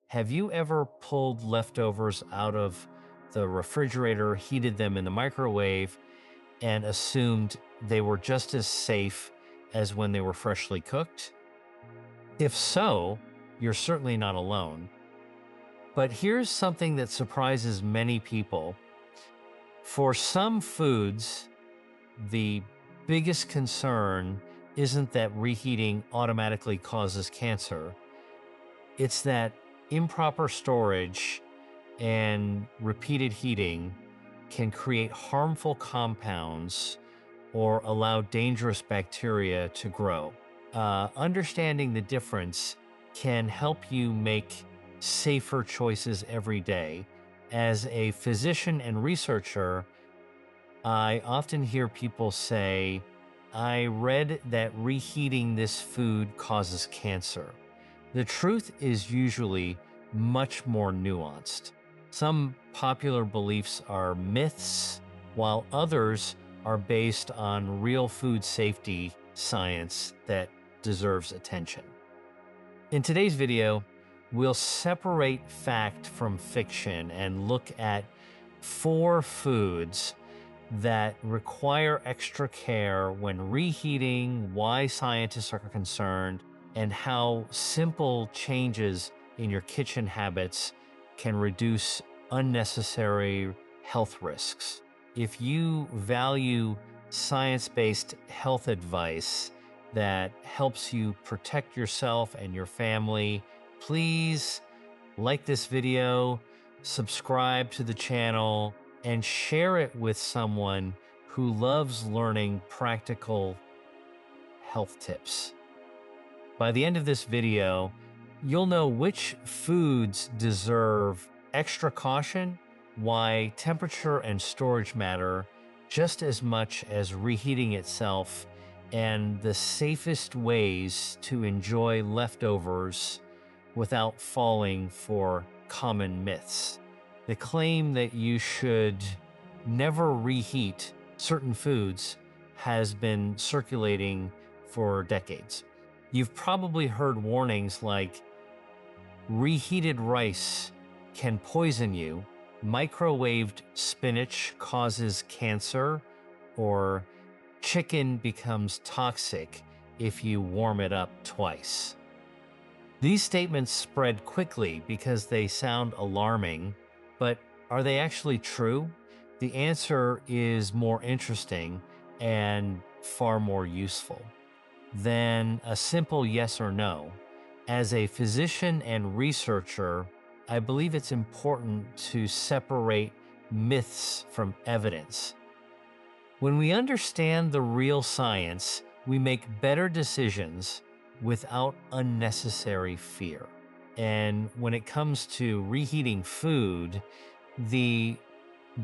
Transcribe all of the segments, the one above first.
Have you ever pulled leftovers out of the refrigerator, heated them in the microwave, and assumed they were just as safe as when they were freshly cooked? If so, you're certainly not alone. But here's something that surprises many people. For some foods, the biggest concern isn't that reheating automatically causes cancer, it's that improper storage and repeated heating can create harmful compounds or allow dangerous bacteria to grow. Understanding the difference can help you make safer choices every day. As a physician and researcher, I often hear people say, I read that reheating this food causes cancer. The truth is usually much more nuanced. Some popular beliefs are myths, while others are based on real food safety science that deserves attention. In today's video, we'll separate fact from fiction and look at 4 foods that require extra care when reheating, why scientists are concerned, and how simple changes in your kitchen habits can reduce unnecessary health risks. If you value science-based health advice that helps you protect yourself and your family, please like this video, subscribe to the channel, and share it with someone who loves learning practical health tips. By the end of this video, you'll know which foods deserve extra caution, why temperature and storage matter just as much as reheating itself, and the safest ways to enjoy leftovers without falling for common myths. The claim that you should never reheat certain foods has been circulating for decades. You've probably heard warnings like, reheated rice can poison you, microwaved spinach causes cancer, or chicken becomes toxic if you warm it up twice. These statements spread quickly because they sound alarming, but are they actually true? The answer is more interesting and far more useful than a simple yes or no. As a physician and researcher, I believe it's important to separate myths from evidence. When we understand the real science, we make better decisions without unnecessary fear. And when it comes to reheating food, the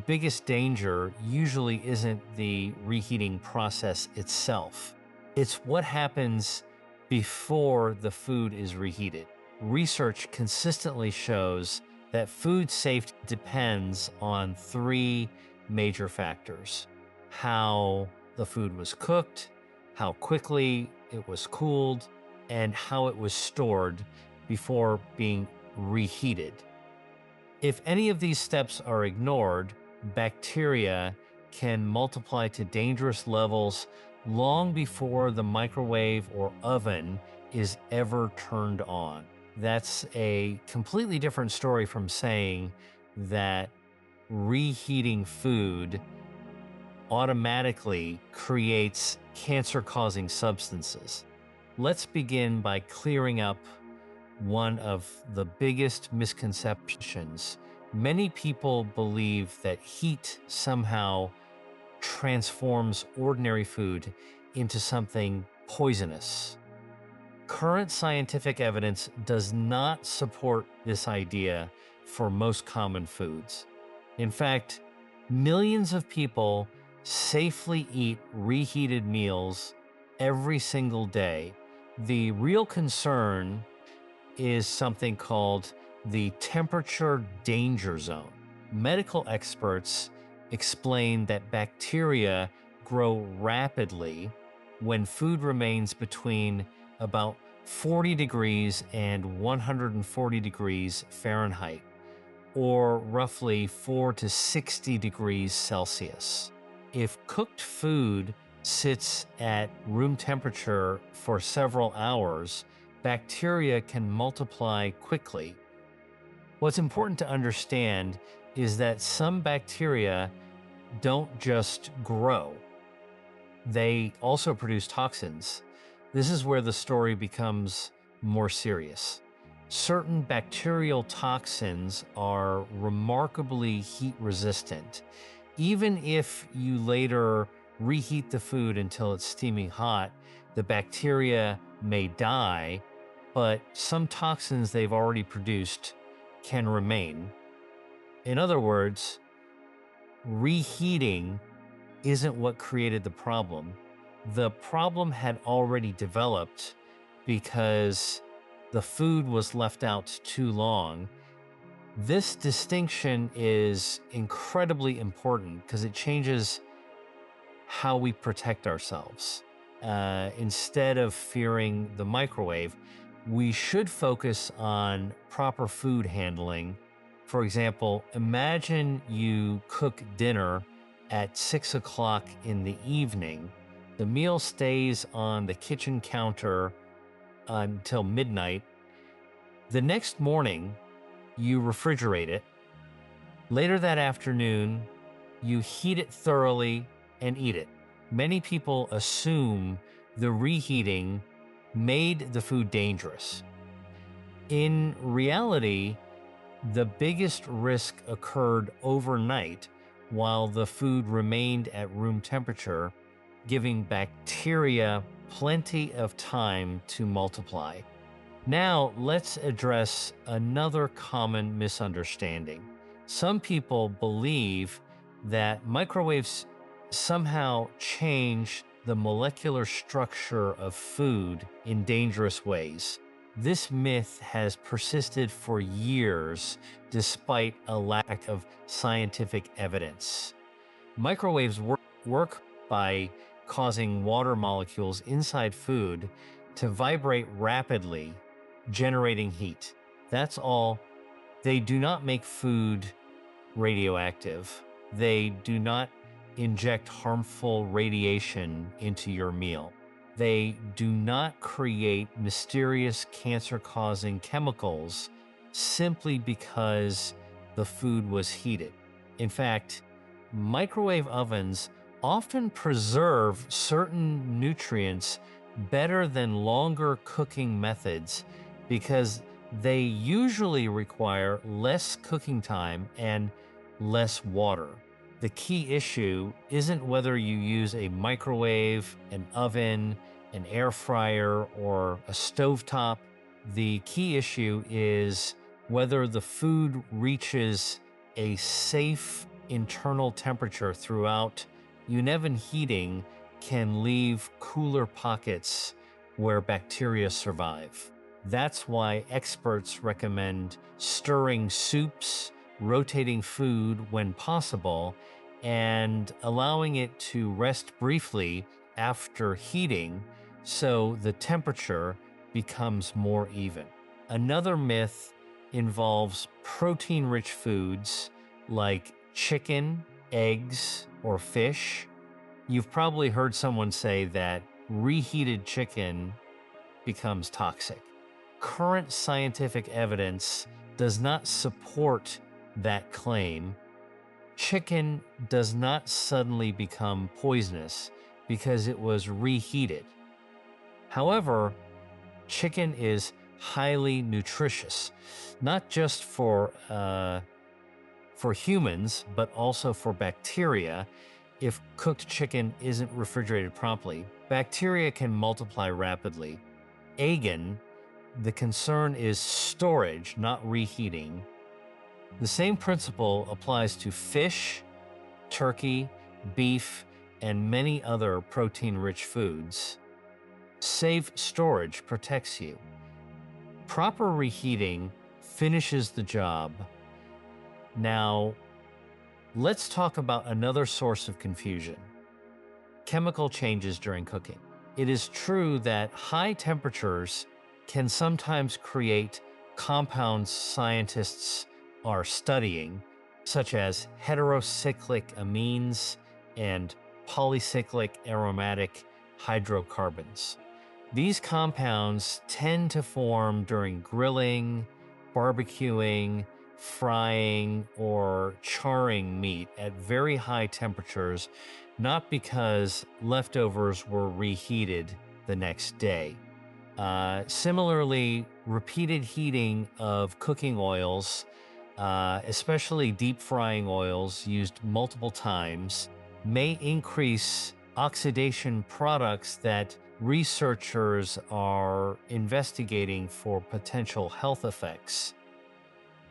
biggest danger usually isn't the reheating process itself. It's what happens before the food is reheated. Research consistently shows that food safety depends on 3 major factors: how the food was cooked, how quickly it was cooled, and how it was stored before being reheated. If any of these steps are ignored, bacteria can multiply to dangerous levels long before the microwave or oven is ever turned on. That's a completely different story from saying that reheating food automatically creates cancer-causing substances. Let's begin by clearing up one of the biggest misconceptions. Many people believe that heat somehow transforms ordinary food into something poisonous. Current scientific evidence does not support this idea for most common foods. In fact, millions of people safely eat reheated meals every single day. The real concern is something called the temperature danger zone. Medical experts explain that bacteria grow rapidly when food remains between about 40 degrees and 140 degrees Fahrenheit, or roughly 4 to 60 degrees Celsius. If cooked food sits at room temperature for several hours, bacteria can multiply quickly. What's important to understand is that some bacteria don't just grow, they also produce toxins. This is where the story becomes more serious. Certain bacterial toxins are remarkably heat resistant. Even if you later reheat the food until it's steaming hot, the bacteria may die, but some toxins they've already produced can remain. In other words, reheating isn't what created the problem. The problem had already developed because the food was left out too long. This distinction is incredibly important because it changes how we protect ourselves. Instead of fearing the microwave, we should focus on proper food handling. For example, imagine you cook dinner at 6 o'clock in the evening. The meal stays on the kitchen counter until midnight. The next morning, you refrigerate it. Later that afternoon, you heat it thoroughly and eat it. Many people assume the reheating made the food dangerous. In reality, the biggest risk occurred overnight while the food remained at room temperature, giving bacteria plenty of time to multiply. Now, let's address another common misunderstanding. Some people believe that microwaves somehow change the molecular structure of food in dangerous ways. This myth has persisted for years despite a lack of scientific evidence. Microwaves work by causing water molecules inside food to vibrate rapidly, generating heat. That's all. They do not make food radioactive. They do not inject harmful radiation into your meal. They do not create mysterious cancer-causing chemicals simply because the food was heated. In fact, microwave ovens often preserve certain nutrients better than longer cooking methods because they usually require less cooking time and less water. The key issue isn't whether you use a microwave, an oven, an air fryer, or a stovetop. The key issue is whether the food reaches a safe internal temperature throughout. Uneven heating can leave cooler pockets where bacteria survive. That's why experts recommend stirring soups, rotating food when possible, and allowing it to rest briefly after heating so the temperature becomes more even. Another myth involves protein-rich foods like chicken, eggs, or fish. You've probably heard someone say that reheated chicken becomes toxic. Current scientific evidence does not support that claim. Chicken does not suddenly become poisonous because it was reheated. However, chicken is highly nutritious, not just for humans, but also for bacteria. If cooked chicken isn't refrigerated properly, bacteria can multiply rapidly. Again, the concern is storage, not reheating. The same principle applies to fish, turkey, beef, and many other protein-rich foods. Safe storage protects you. Proper reheating finishes the job. Now, let's talk about another source of confusion: chemical changes during cooking. It is true that high temperatures can sometimes create compounds scientists are studying, such as heterocyclic amines and polycyclic aromatic hydrocarbons. These compounds tend to form during grilling, barbecuing, frying, or charring meat at very high temperatures, not because leftovers were reheated the next day. Similarly, repeated heating of cooking oils, especially deep frying oils used multiple times, may increase oxidation products that researchers are investigating for potential health effects.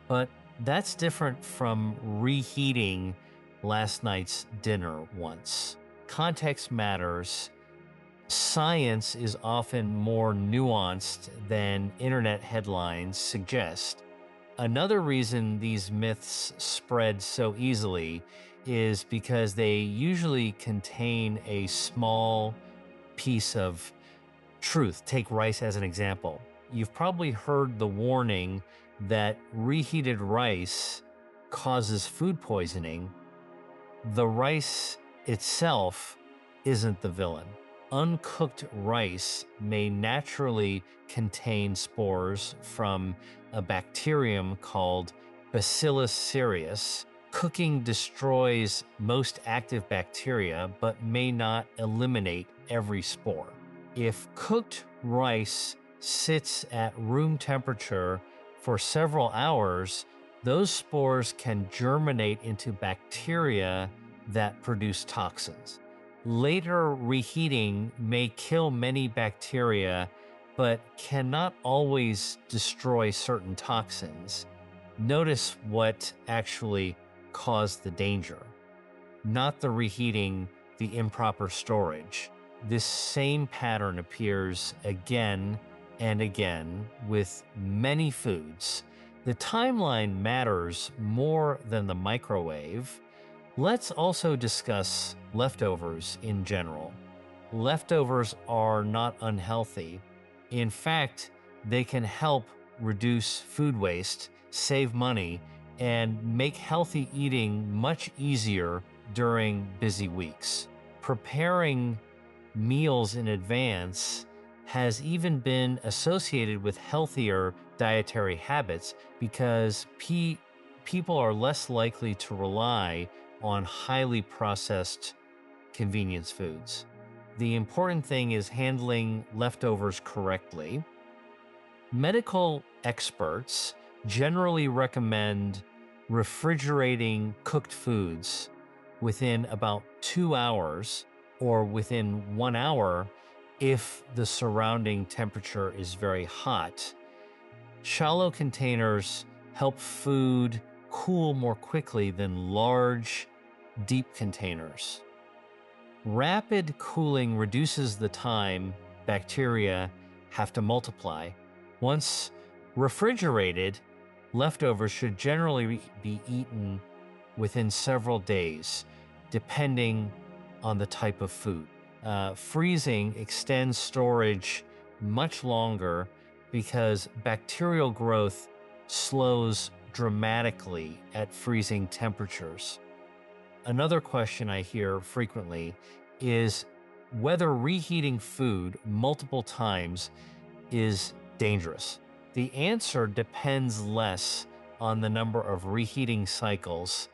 But that's different from reheating last night's dinner once. Context matters. Science is often more nuanced than internet headlines suggest. Another reason these myths spread so easily is because they usually contain a small piece of truth. Take rice as an example. You've probably heard the warning that reheated rice causes food poisoning. The rice itself isn't the villain. Uncooked rice may naturally contain spores from a bacterium called Bacillus cereus. Cooking destroys most active bacteria, but may not eliminate every spore. If cooked rice sits at room temperature for several hours, those spores can germinate into bacteria that produce toxins. Later reheating may kill many bacteria, but cannot always destroy certain toxins. Notice what actually caused the danger, not the reheating, the improper storage. This same pattern appears again and again with many foods. The timeline matters more than the microwave. Let's also discuss leftovers in general. Leftovers are not unhealthy. In fact, they can help reduce food waste, save money, and make healthy eating much easier during busy weeks. Preparing meals in advance has even been associated with healthier dietary habits because people are less likely to rely on highly processed convenience foods. The important thing is handling leftovers correctly. Medical experts generally recommend refrigerating cooked foods within about 2 hours or within 1 hour if the surrounding temperature is very hot. Shallow containers help food cool more quickly than large, deep containers. Rapid cooling reduces the time bacteria have to multiply. Once refrigerated, leftovers should generally be eaten within several days, depending on the type of food. Freezing extends storage much longer because bacterial growth slows dramatically at freezing temperatures. Another question I hear frequently is whether reheating food multiple times is dangerous. The answer depends less on the number of reheating cycles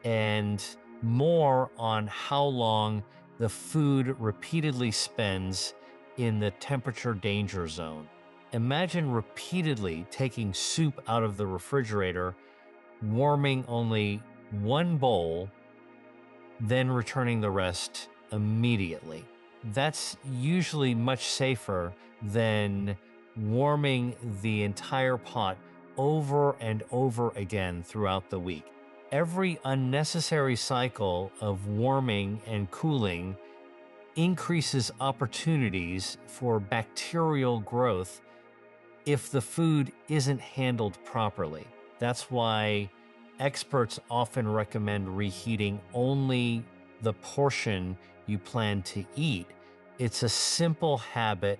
and more on how long the food repeatedly spends in the temperature danger zone. Imagine repeatedly taking soup out of the refrigerator, warming only one bowl, then returning the rest immediately. That's usually much safer than warming the entire pot over and over again throughout the week. Every unnecessary cycle of warming and cooling increases opportunities for bacterial growth if the food isn't handled properly. That's why experts often recommend reheating only the portion you plan to eat. It's a simple habit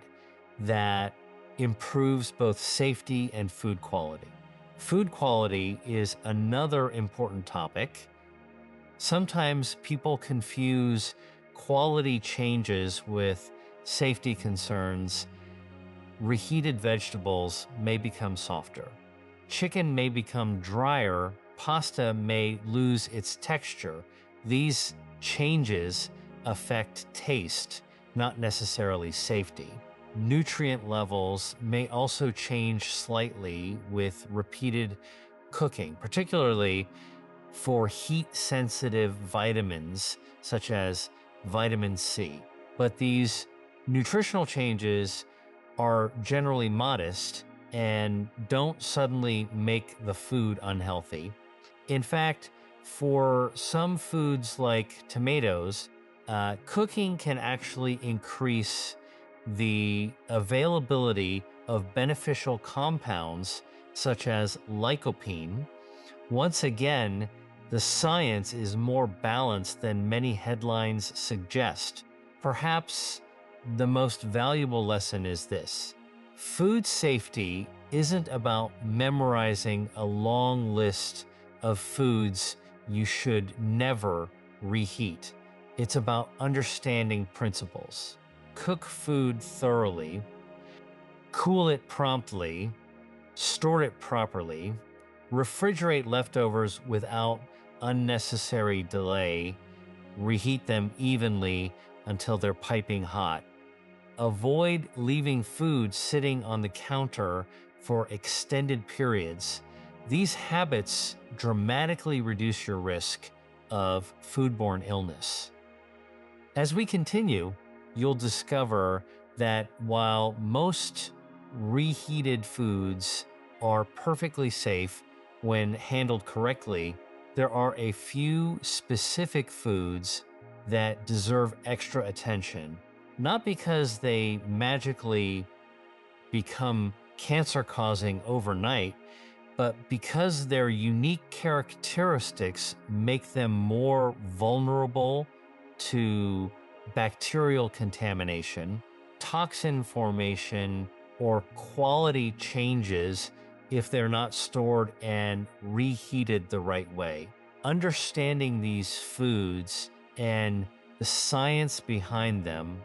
that improves both safety and food quality. Food quality is another important topic. Sometimes people confuse quality changes with safety concerns. Reheated vegetables may become softer. Chicken may become drier. Pasta may lose its texture. These changes affect taste, not necessarily safety. Nutrient levels may also change slightly with repeated cooking, particularly for heat-sensitive vitamins such as vitamin C. But these nutritional changes are generally modest and don't suddenly make the food unhealthy. In fact, for some foods like tomatoes, cooking can actually increase the availability of beneficial compounds such as lycopene. Once again, the science is more balanced than many headlines suggest. Perhaps the most valuable lesson is this: food safety isn't about memorizing a long list of foods you should never reheat. It's about understanding principles. Cook food thoroughly, cool it promptly, store it properly, refrigerate leftovers without unnecessary delay, reheat them evenly until they're piping hot. Avoid leaving food sitting on the counter for extended periods. These habits dramatically reduce your risk of foodborne illness. As we continue, you'll discover that while most reheated foods are perfectly safe when handled correctly, there are a few specific foods that deserve extra attention, not because they magically become cancer-causing overnight, but because their unique characteristics make them more vulnerable to bacterial contamination, toxin formation, or quality changes if they're not stored and reheated the right way. Understanding these foods and the science behind them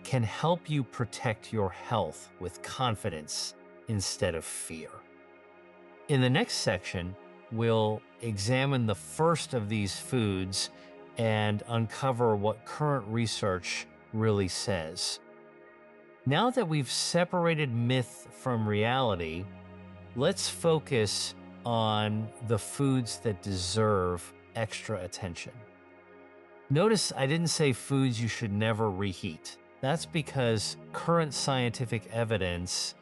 can help you protect your health with confidence instead of fear. In the next section, we'll examine the first of these foods and uncover what current research really says. Now that we've separated myth from reality, let's focus on the foods that deserve extra attention. Notice I didn't say foods you should never reheat. That's because current scientific evidence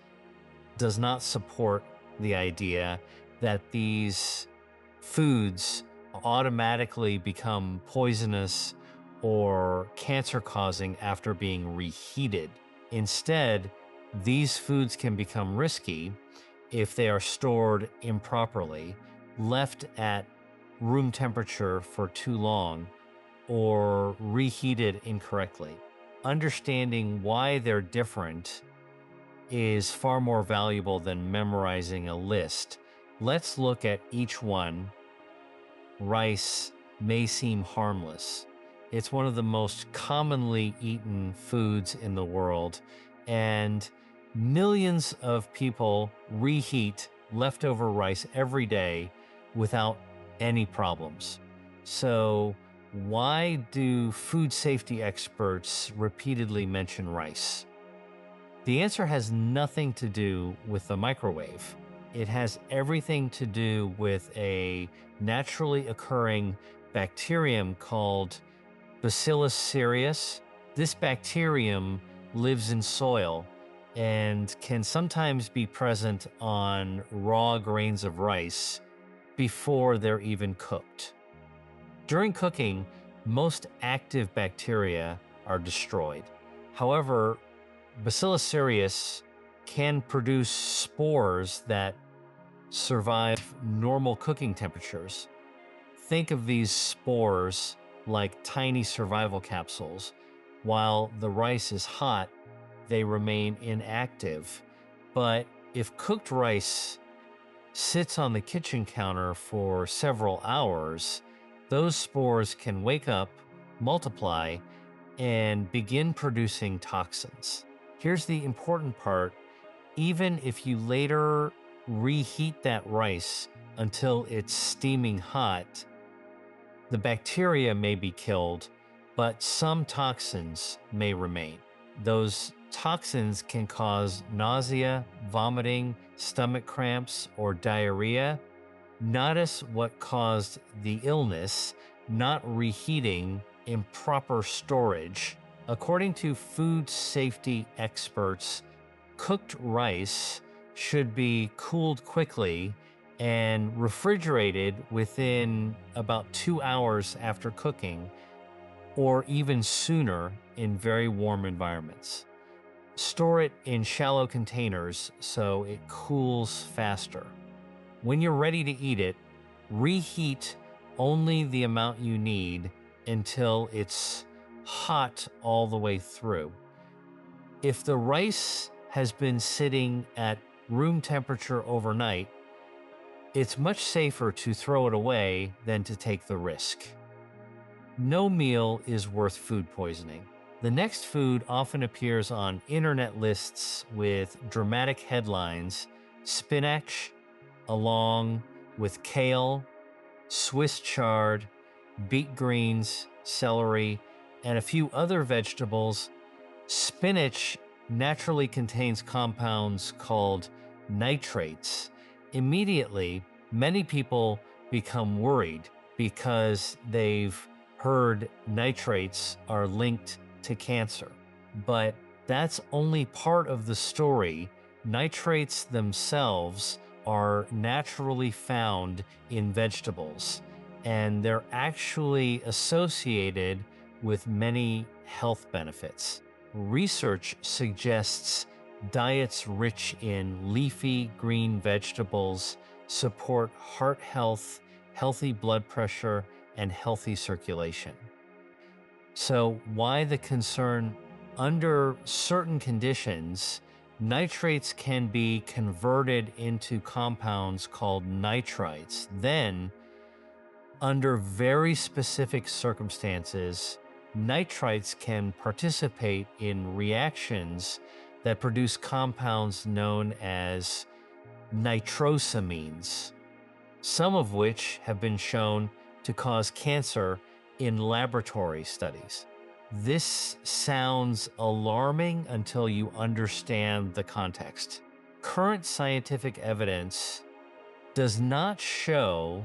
does not support the idea that these foods automatically become poisonous or cancer-causing after being reheated. Instead, these foods can become risky if they are stored improperly, left at room temperature for too long, or reheated incorrectly. Understanding why they're different is far more valuable than memorizing a list. Let's look at each one. Rice may seem harmless. It's one of the most commonly eaten foods in the world, and millions of people reheat leftover rice every day without any problems. So, why do food safety experts repeatedly mention rice? The answer has nothing to do with the microwave. It has everything to do with a naturally occurring bacterium called Bacillus cereus. This bacterium lives in soil and can sometimes be present on raw grains of rice before they're even cooked. During cooking, most active bacteria are destroyed. However, Bacillus cereus can produce spores that survive normal cooking temperatures. Think of these spores like tiny survival capsules. While the rice is hot, they remain inactive, But if cooked rice sits on the kitchen counter for several hours, those spores can wake up, multiply, and begin producing toxins. Here's the important part: even if you later reheat that rice until it's steaming hot, the bacteria may be killed, but some toxins may remain. Those toxins can cause nausea, vomiting, stomach cramps, or diarrhea. Notice what caused the illness: not reheating, improper storage. According to food safety experts, cooked rice should be cooled quickly and refrigerated within about 2 hours after cooking, or even sooner in very warm environments. Store it in shallow containers so it cools faster. When you're ready to eat it, reheat only the amount you need until it's hot all the way through. If the rice has been sitting at room temperature overnight, it's much safer to throw it away than to take the risk. No meal is worth food poisoning. The next food often appears on internet lists with dramatic headlines: spinach, along with kale, Swiss chard, beet greens, celery, and a few other vegetables. Spinach naturally contains compounds called nitrates. Immediately, many people become worried because they've heard nitrates are linked to cancer. But that's only part of the story. Nitrates themselves are naturally found in vegetables, and they're actually associated with many health benefits. Research suggests diets rich in leafy green vegetables support heart health, healthy blood pressure, and healthy circulation. So, why the concern? Under certain conditions, nitrates can be converted into compounds called nitrites. Then, under very specific circumstances, nitrites can participate in reactions that produce compounds known as nitrosamines, some of which have been shown to cause cancer in laboratory studies. This sounds alarming until you understand the context. Current scientific evidence does not show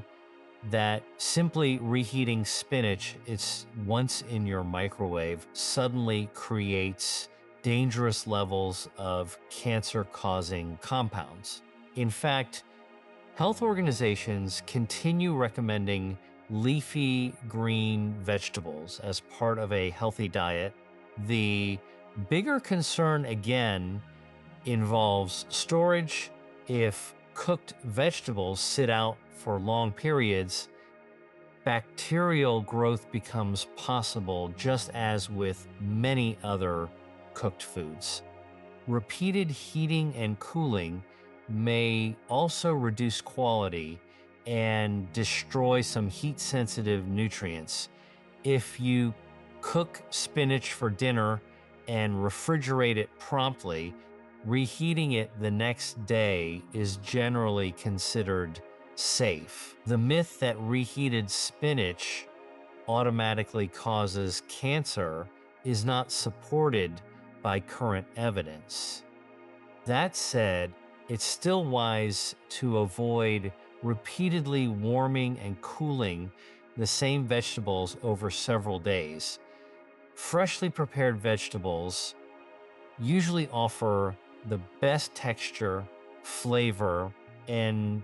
that simply reheating spinach it's once in your microwave suddenly creates dangerous levels of cancer-causing compounds. In fact, health organizations continue recommending leafy green vegetables as part of a healthy diet. The bigger concern, again, involves storage. If cooked vegetables sit out for long periods, bacterial growth becomes possible, just as with many other cooked foods. Repeated heating and cooling may also reduce quality and destroy some heat-sensitive nutrients. If you cook spinach for dinner and refrigerate it promptly, reheating it the next day is generally considered safe. The myth that reheated spinach automatically causes cancer is not supported by current evidence. That said, it's still wise to avoid repeatedly warming and cooling the same vegetables over several days. Freshly prepared vegetables usually offer the best texture, flavor, and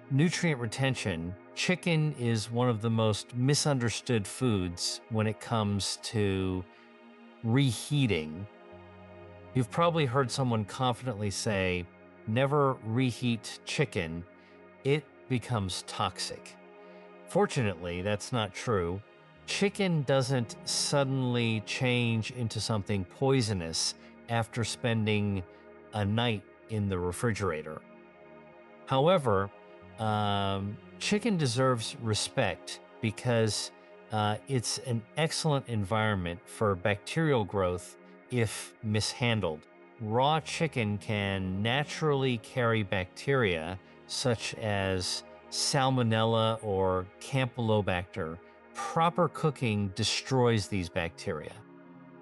nutrient retention. Chicken is one of the most misunderstood foods when it comes to reheating. You've probably heard someone confidently say, "Never reheat chicken, it becomes toxic." Fortunately, that's not true. Chicken doesn't suddenly change into something poisonous after spending a night in the refrigerator. However, chicken deserves respect because it's an excellent environment for bacterial growth if mishandled. Raw chicken can naturally carry bacteria such as Salmonella or Campylobacter. Proper cooking destroys these bacteria.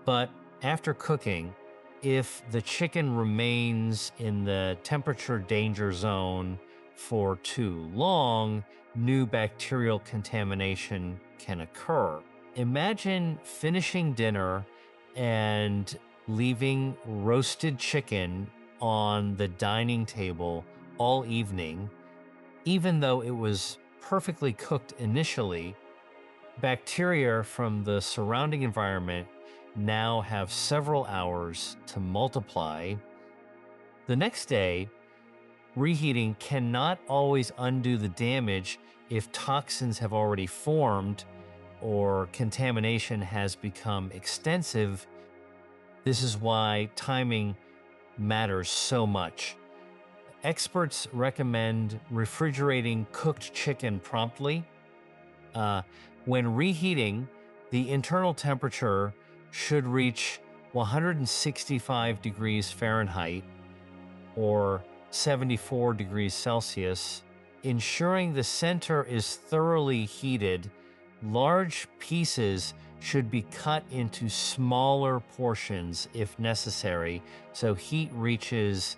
But after cooking, if the chicken remains in the temperature danger zone for too long, new bacterial contamination can occur. Imagine finishing dinner and leaving roasted chicken on the dining table all evening, even though it was perfectly cooked initially. Bacteria from the surrounding environment now have several hours to multiply. The next day, reheating cannot always undo the damage if toxins have already formed or contamination has become extensive. This is why timing matters so much. Experts recommend refrigerating cooked chicken promptly. Uh, when reheating, the internal temperature should reach 165 degrees Fahrenheit or 74 degrees Celsius, ensuring the center is thoroughly heated. Large pieces should be cut into smaller portions if necessary, so heat reaches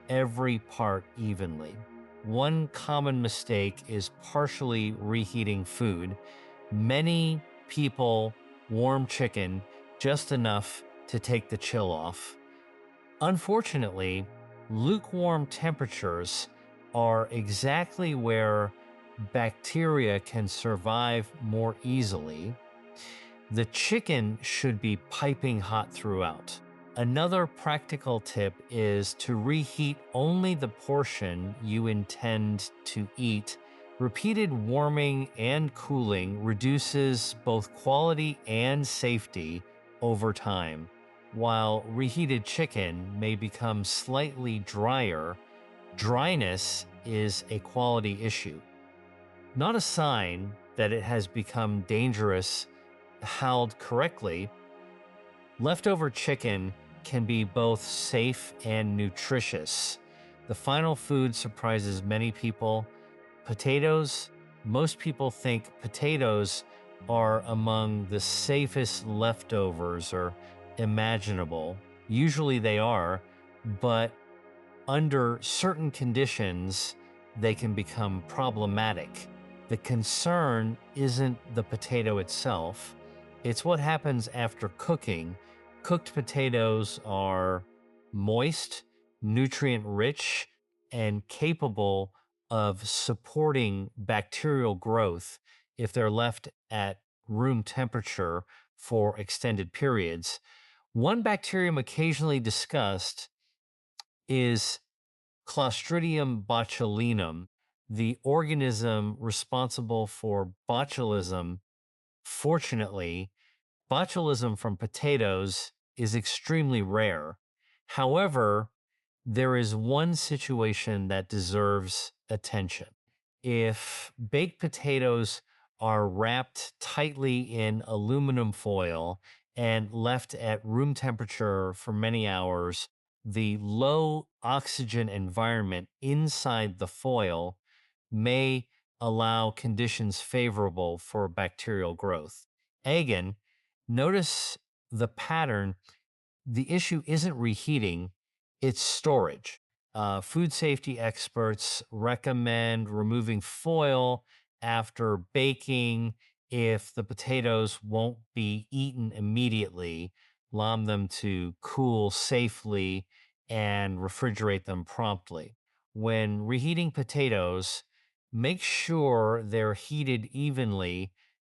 every part evenly. One common mistake is partially reheating food. Many people warm chicken just enough to take the chill off. Unfortunately, lukewarm temperatures are exactly where bacteria can survive more easily. The chicken should be piping hot throughout. Another practical tip is to reheat only the portion you intend to eat. Repeated warming and cooling reduces both quality and safety over time. While reheated chicken may become slightly drier, dryness is a quality issue, not a sign that it has become dangerous. Held correctly, leftover chicken can be both safe and nutritious. The final food surprises many people. Potatoes. Most people think potatoes are among the safest leftovers or imaginable. Usually they are, but under certain conditions, they can become problematic. The concern isn't the potato itself, it's what happens after cooking. Cooked potatoes are moist, nutrient rich, and capable of supporting bacterial growth if they're left at room temperature for extended periods. One bacterium occasionally discussed is Clostridium botulinum, the organism responsible for botulism. Fortunately, botulism from potatoes is extremely rare. However, there is one situation that deserves attention. If baked potatoes are wrapped tightly in aluminum foil and left at room temperature for many hours, the low oxygen environment inside the foil may allow conditions favorable for bacterial growth. Again, notice the pattern. The issue isn't reheating, it's storage. Food safety experts recommend removing foil after baking if the potatoes won't be eaten immediately. Allow them to cool safely and refrigerate them promptly. When reheating potatoes, make sure they're heated evenly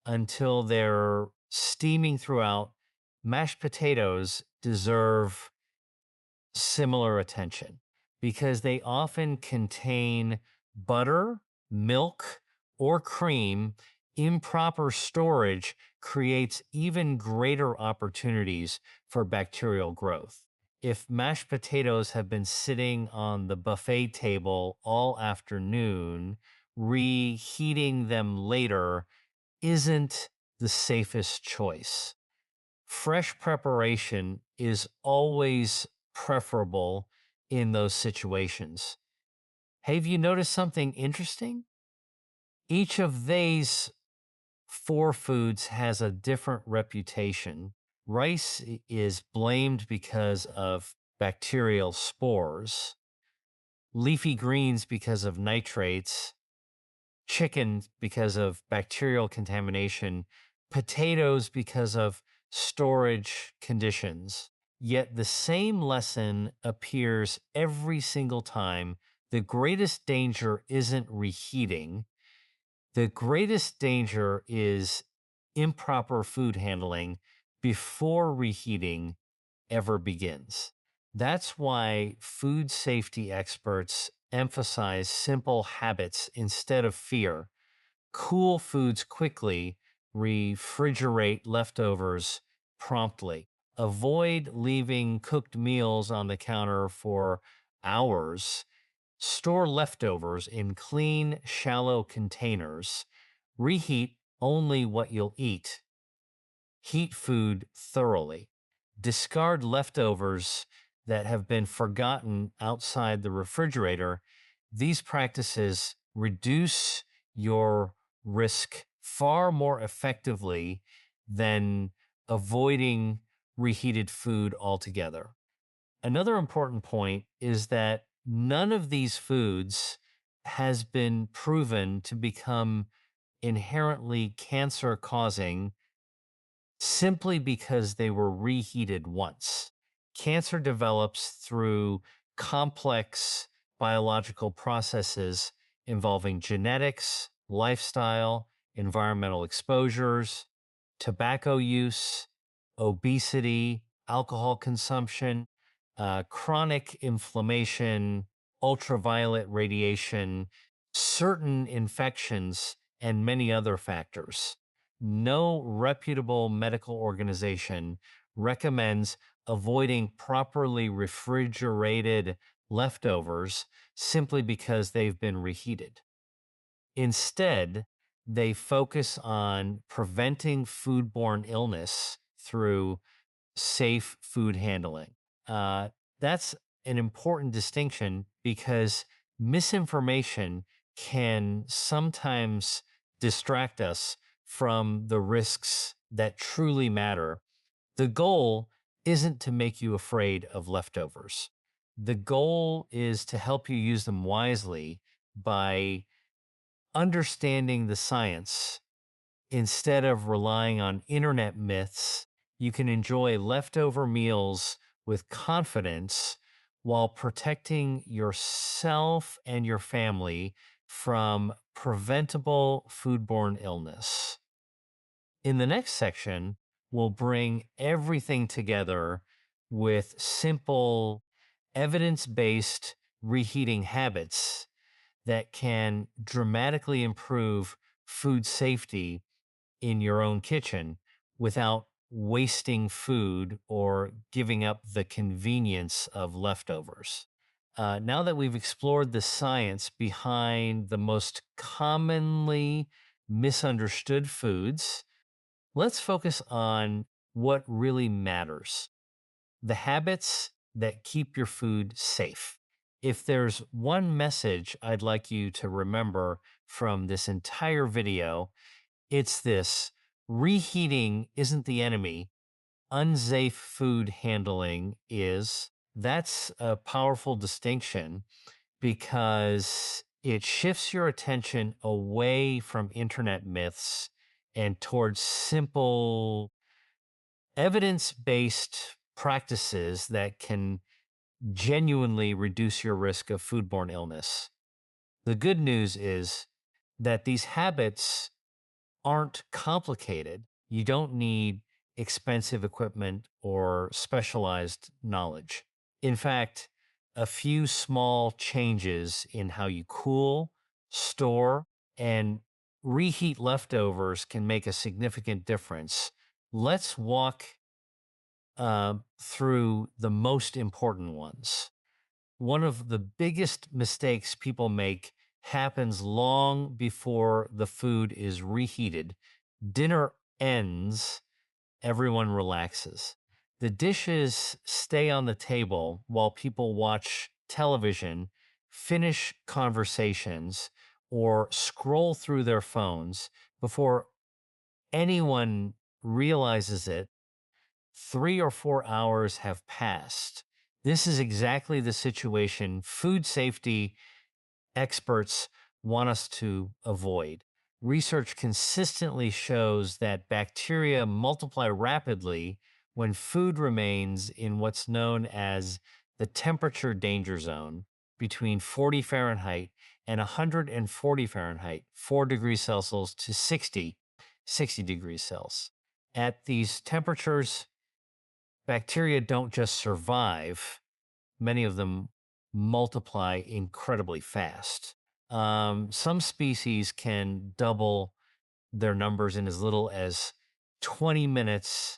until they're steaming throughout. Mashed potatoes deserve similar attention because they often contain butter, milk, or cream. Improper storage creates even greater opportunities for bacterial growth. If mashed potatoes have been sitting on the buffet table all afternoon, reheating them later isn't the safest choice. Fresh preparation is always preferable in those situations. Have you noticed something interesting? Each of these four foods has a different reputation. Rice is blamed because of bacterial spores, leafy greens because of nitrates, chicken because of bacterial contamination, potatoes because of storage conditions. Yet the same lesson appears every single time. The greatest danger isn't reheating, the greatest danger is improper food handling before reheating ever begins. That's why food safety experts emphasize simple habits instead of fear. Cool foods quickly, refrigerate leftovers promptly. Avoid leaving cooked meals on the counter for hours. Store leftovers in clean, shallow containers. Reheat only what you'll eat. Heat food thoroughly. Discard leftovers that have been forgotten outside the refrigerator. These practices reduce your risk far more effectively than avoiding reheated food altogether. Another important point is that none of these foods has been proven to become inherently cancer causing simply because they were reheated once. Cancer develops through complex biological processes involving genetics, lifestyle, environmental exposures, tobacco use, obesity, alcohol consumption, chronic inflammation, ultraviolet radiation, certain infections, and many other factors. No reputable medical organization recommends avoiding properly refrigerated leftovers simply because they've been reheated. Instead, they focus on preventing foodborne illness through safe food handling. That's an important distinction because misinformation can sometimes distract us from the risks that truly matter. The goal isn't to make you afraid of leftovers. The goal is to help you use them wisely by understanding the science. Instead of relying on internet myths, you can enjoy leftover meals with confidence while protecting yourself and your family from preventable foodborne illness. In the next section, we'll bring everything together with simple, evidence based reheating habits that can dramatically improve food safety in your own kitchen without wasting food or giving up the convenience of leftovers. Now that we've explored the science behind the most commonly misunderstood foods, let's focus on what really matters, the habits that keep your food safe. If there's one message I'd like you to remember from this entire video, it's this: reheating isn't the enemy, unsafe food handling is. That's a powerful distinction because it shifts your attention away from internet myths and towards simple, evidence based practices that can genuinely reduce your risk of foodborne illness. The good news is that these habits aren't complicated. You don't need expensive equipment or specialized knowledge. In fact, a few small changes in how you cool, store, and reheat leftovers can make a significant difference. Let's walk through the most important ones. One of the biggest mistakes people make happens long before the food is reheated. Dinner ends, everyone relaxes. The dishes stay on the table while people watch television, finish conversations, or scroll through their phones. Before anyone realizes it, 3 or 4 hours have passed. This is exactly the situation food safety experts want us to avoid. Research consistently shows that bacteria multiply rapidly when food remains in what's known as the temperature danger zone between 40 Fahrenheit and 140 Fahrenheit, 4 degrees Celsius to 60 degrees Celsius. At these temperatures, bacteria don't just survive, many of them multiply incredibly fast. Some species can double their numbers in as little as 20 minutes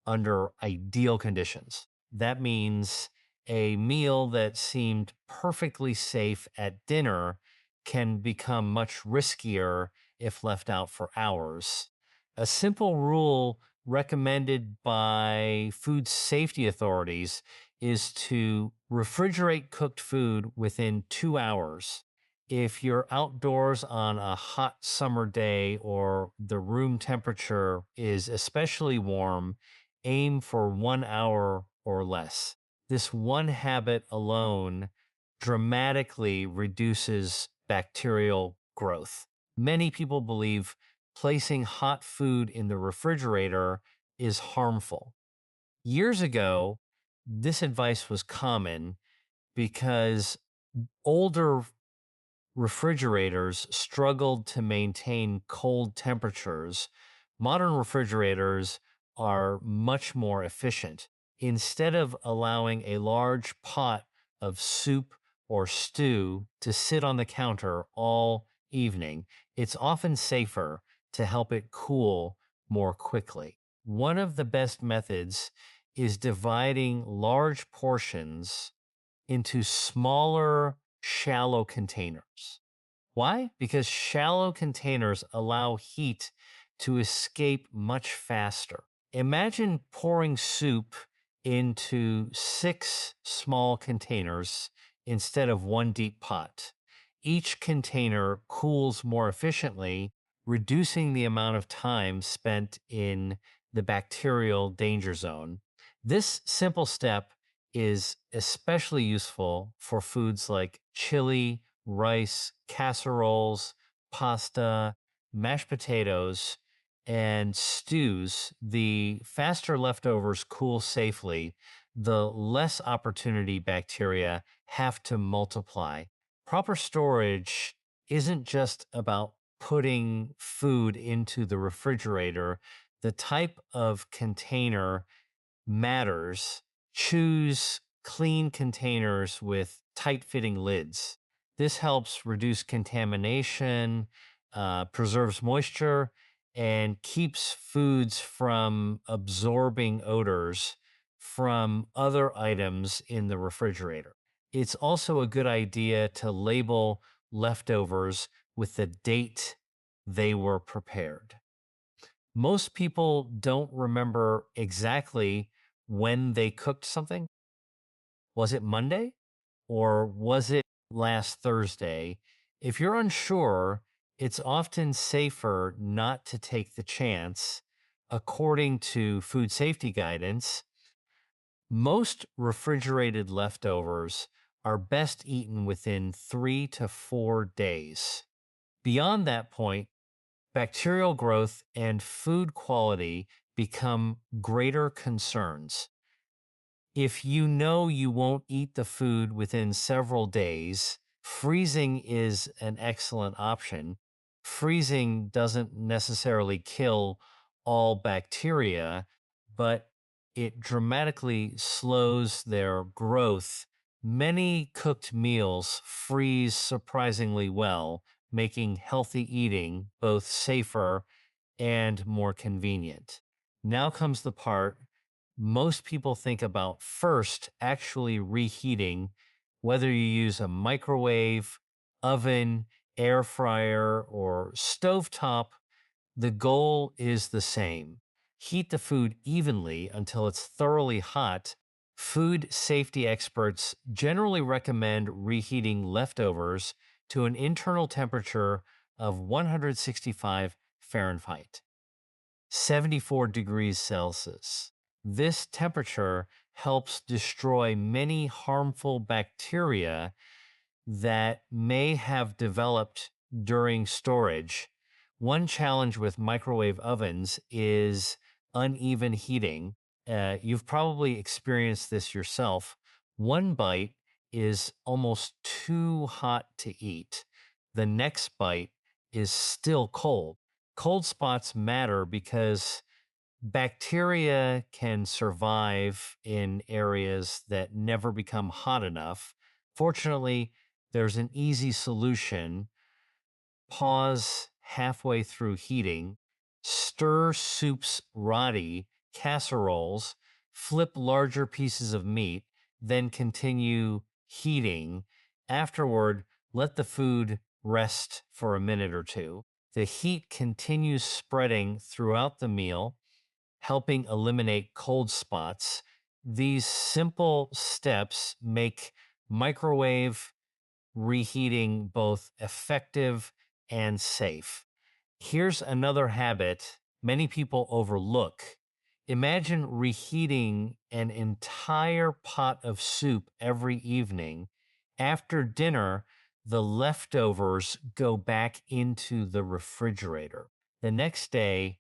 under ideal conditions. That means a meal that seemed perfectly safe at dinner can become much riskier if left out for hours. A simple rule recommended by food safety authorities is to refrigerate cooked food within 2 hours. If you're outdoors on a hot summer day or the room temperature is especially warm, aim for 1 hour or less. This one habit alone dramatically reduces bacterial growth. Many people believe placing hot food in the refrigerator is harmful. Years ago, this advice was common because older refrigerators struggled to maintain cold temperatures. Modern refrigerators are much more efficient. Instead of allowing a large pot of soup or stew to sit on the counter all evening, it's often safer to help it cool more quickly. One of the best methods is dividing large portions into smaller, shallow containers. Why? Because shallow containers allow heat to escape much faster. Imagine pouring soup into 6 small containers instead of one deep pot. Each container cools more efficiently, reducing the amount of time spent in the bacterial danger zone. This simple step is especially useful for foods like chili, rice, casseroles, pasta, mashed potatoes, and stews. The faster leftovers cool safely, the less opportunity bacteria have to multiply. Proper storage isn't just about putting food into the refrigerator. The type of container matters. Choose clean containers with tight fitting lids. This helps reduce contamination, preserves moisture, and keeps foods from absorbing odors from other items in the refrigerator. It's also a good idea to label leftovers with the date they were prepared. Most people don't remember exactly when they cooked something. Was it Monday or was it last Thursday? If you're unsure, it's often safer not to take the chance. According to food safety guidance, most refrigerated leftovers are best eaten within 3 to 4 days. Beyond that point, bacterial growth and food quality become greater concerns. If you know you won't eat the food within several days, freezing is an excellent option. Freezing doesn't necessarily kill all bacteria, but it dramatically slows their growth. Many cooked meals freeze surprisingly well, making healthy eating both safer and more convenient. Now comes the part most people think about first actually reheating, whether you use a microwave, oven, air fryer, or stovetop. The goal is the same. Heat the food evenly until it's thoroughly hot. Food safety experts generally recommend reheating leftovers to an internal temperature of 165 Fahrenheit, 74 degrees Celsius. This temperature helps destroy many harmful bacteria that may have developed during storage. One challenge with microwave ovens is uneven heating. You've probably experienced this yourself. One bite is almost too hot to eat. The next bite is still cold. Cold spots matter because bacteria can survive in areas that never become hot enough. Fortunately, there's an easy solution. Pause halfway through heating, stir soups roti, casseroles, flip larger pieces of meat, then continue heating. Afterward, let the food rest for a minute or two. The heat continues spreading throughout the meal, helping eliminate cold spots. These simple steps make microwave reheating both effective and safe. Here's another habit many people overlook. Imagine reheating an entire pot of soup every evening. After dinner, the leftovers go back into the refrigerator. The next day,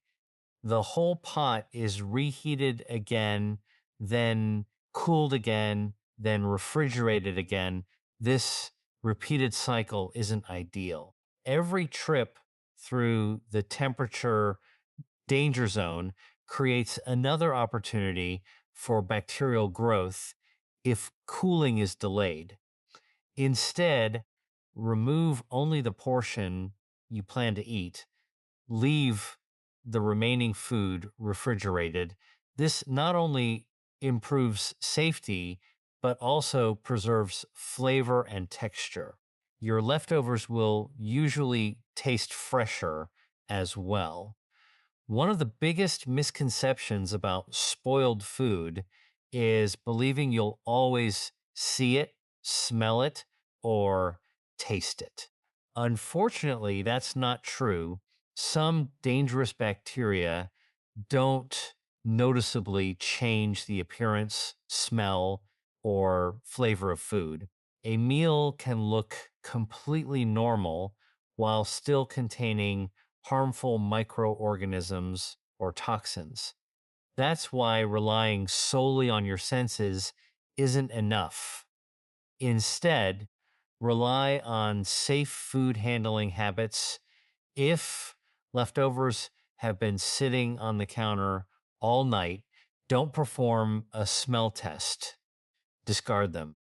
the whole pot is reheated again, then cooled again, then refrigerated again. This repeated cycle isn't ideal. Every trip through the temperature danger zone creates another opportunity for bacterial growth if cooling is delayed. Instead, remove only the portion you plan to eat. Leave the remaining food refrigerated. This not only improves safety, but also preserves flavor and texture. Your leftovers will usually taste fresher as well. One of the biggest misconceptions about spoiled food is believing you'll always see it, smell it, or taste it. Unfortunately, that's not true. Some dangerous bacteria don't noticeably change the appearance, smell, or flavor of food. A meal can look completely normal while still containing harmful microorganisms or toxins. That's why relying solely on your senses isn't enough. Instead, rely on safe food handling habits. If leftovers have been sitting on the counter all night, don't perform a smell test. Discard them.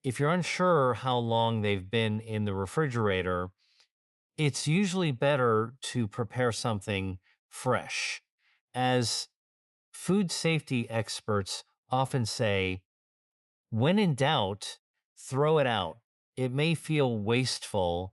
If you're unsure how long they've been in the refrigerator, it's usually better to prepare something fresh. As food safety experts often say, when in doubt, throw it out. It may feel wasteful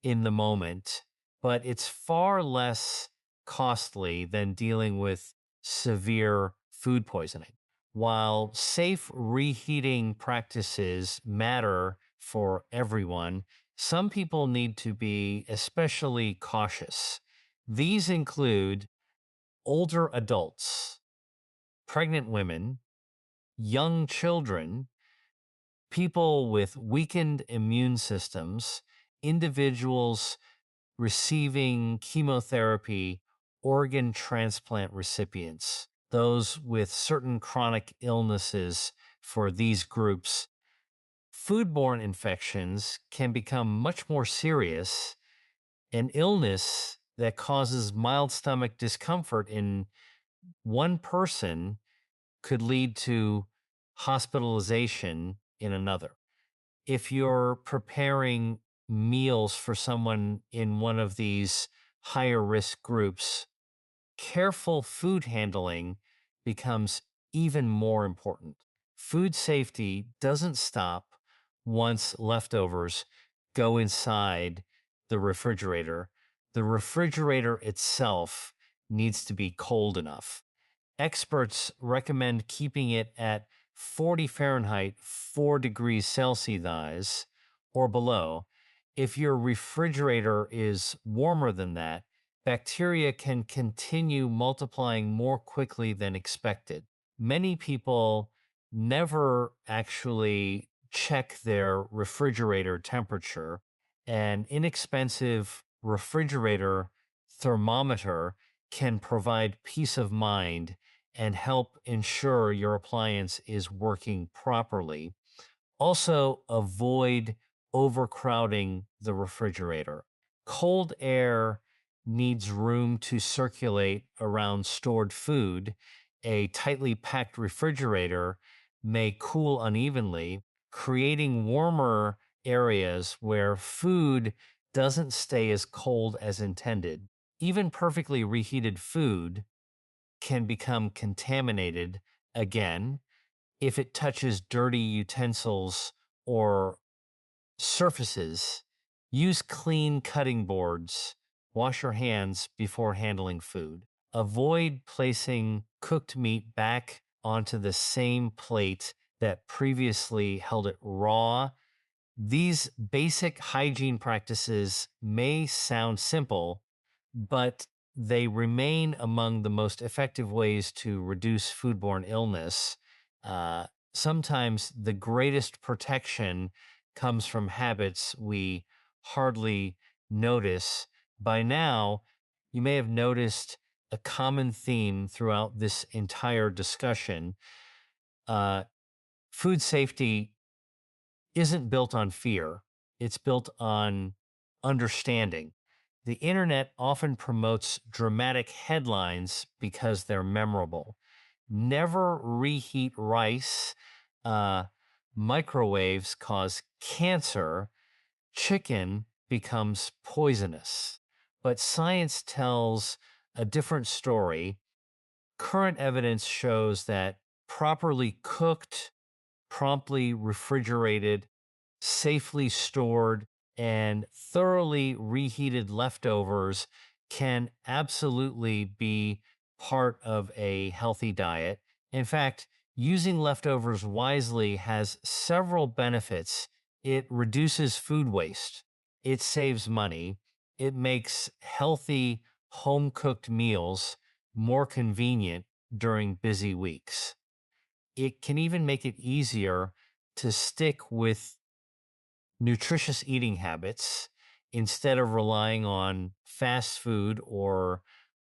in the moment, but it's far less costly than dealing with severe food poisoning. While safe reheating practices matter for everyone, some people need to be especially cautious. These include older adults, pregnant women, young children, people with weakened immune systems, individuals receiving chemotherapy, organ transplant recipients, those with certain chronic illnesses. For these groups, foodborne infections can become much more serious. An illness that causes mild stomach discomfort in one person could lead to hospitalization in another. If you're preparing meals for someone in one of these higher risk groups, careful food handling becomes even more important. Food safety doesn't stop once leftovers go inside the refrigerator. The refrigerator itself needs to be cold enough. Experts recommend keeping it at 40 Fahrenheit, 4 degrees Celsius or below. If your refrigerator is warmer than that, bacteria can continue multiplying more quickly than expected. Many people never actually check their refrigerator temperature. An inexpensive refrigerator thermometer can provide peace of mind and help ensure your appliance is working properly. Also, avoid overcrowding the refrigerator. Cold air needs room to circulate around stored food. A tightly packed refrigerator may cool unevenly, creating warmer areas where food doesn't stay as cold as intended. Even perfectly reheated food can become contaminated again if it touches dirty utensils or surfaces. Use clean cutting boards. Wash your hands before handling food. Avoid placing cooked meat back onto the same plate that previously held it raw. These basic hygiene practices may sound simple, but they remain among the most effective ways to reduce foodborne illness. Sometimes the greatest protection comes from habits we hardly notice. By now, you may have noticed a common theme throughout this entire discussion. Uh, Food safety isn't built on fear, it's built on understanding. The internet often promotes dramatic headlines because they're memorable. Never reheat rice. Uh, Microwaves cause cancer. Chicken becomes poisonous. But science tells a different story. Current evidence shows that properly cooked, promptly refrigerated, safely stored, and thoroughly reheated leftovers can absolutely be part of a healthy diet. In fact, using leftovers wisely has several benefits. It reduces food waste, it saves money, it makes healthy home cooked meals more convenient during busy weeks. It can even make it easier to stick with nutritious eating habits instead of relying on fast food or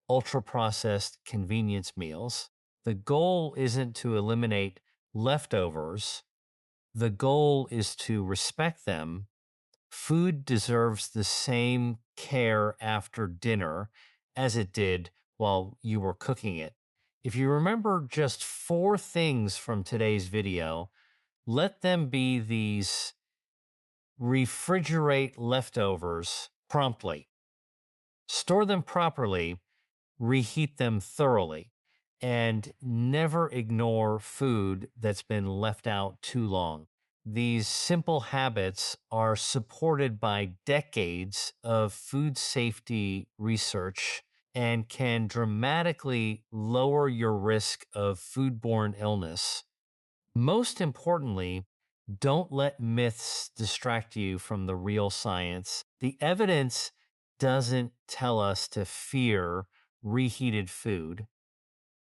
ultra processed convenience meals. The goal isn't to eliminate leftovers, the goal is to respect them. Food deserves the same care after dinner as it did while you were cooking it. If you remember just 4 things from today's video, let them be these: refrigerate leftovers promptly, store them properly, reheat them thoroughly, and never ignore food that's been left out too long. These simple habits are supported by decades of food safety research and can dramatically lower your risk of foodborne illness. Most importantly, don't let myths distract you from the real science. The evidence doesn't tell us to fear reheated food,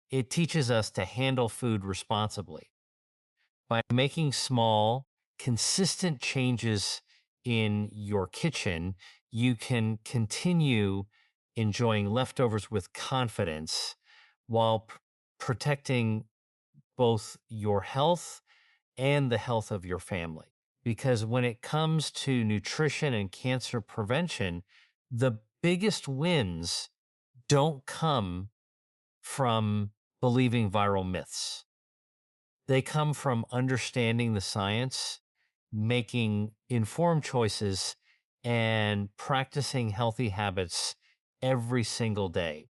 it teaches us to handle food responsibly. By making small, consistent changes in your kitchen, you can continue enjoying leftovers with confidence while protecting both your health and the health of your family. Because when it comes to nutrition and cancer prevention, the biggest wins don't come from believing viral myths. They come from understanding the science, making informed choices, and practicing healthy habits every single day.